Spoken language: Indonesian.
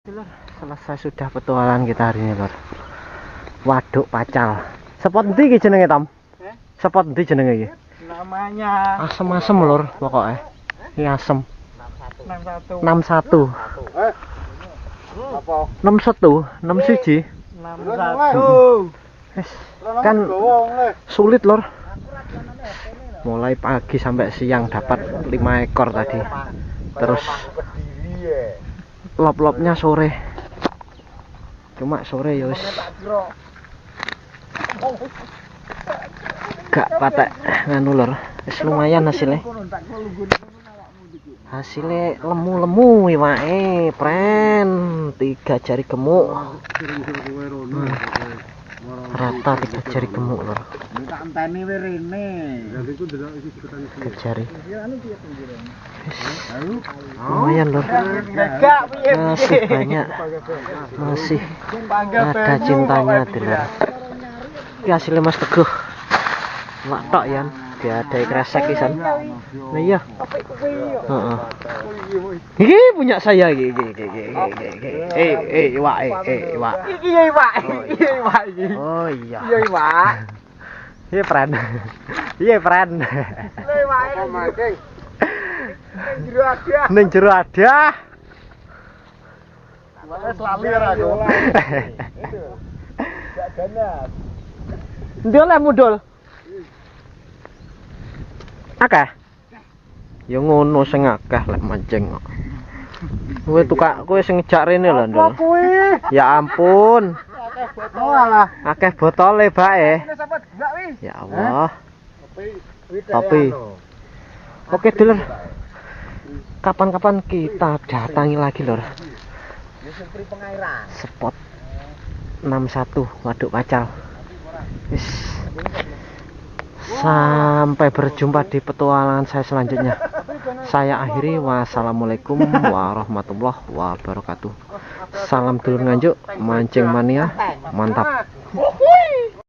Selesai sudah petualangan kita hari ini, Lur. Waduk Pacal. Spot ndi iki jenenge, Tom? Spot ndi jenenge iki? Namanya Asem-asem, Lur, pokoknya. Ini asem. 61. 61. Apa? 61, 61. 61. Wes, kan sulit, Lur. Mulai pagi sampai siang dapat 5 ekor tadi. Terus lop-lopnya sore. Cuma sore ya wis gak patek nganu, Lur. Wis lumayan hasilnya. Hasilnya lemu-lemu iwake, pren. 3 jari gemuk. Rata 3 jari gemuk, Lur. 3 jari. Lumayan, Lur. Masih banyak. Masih ada cintanya di Lur. Ini hasilnya Mas Teguh. Mak tok ya. Dia ada kresek isan. Nah iya. Heeh. Iki punya saya iki. Iwak. Iki ya Iwak. Oh iya. Iya Iwak. Iya, friend. Iya, friend. Iwak. Apa making? Ning jero ada. Wes lali ora aku. Gak ganas. Ndol le mudul. Akeh. Ya ngono sing akeh lek mancing kok. Kowe tukak kowe sing ngejak rene lho, Ndol. Ya ampun. Oh alah. Akeh botole bae. Sapa gak wi? Ya Allah. Kopi. Oke, Dulur. Kapan-kapan kita datangi lagi, Lur. Spot 61 Waduk Pacal. Wis. Sampai berjumpa di petualangan saya selanjutnya. Saya akhiri. Wassalamualaikum warahmatullahi wabarakatuh. Salam dulur Nganjuk, mancing mania, mantap.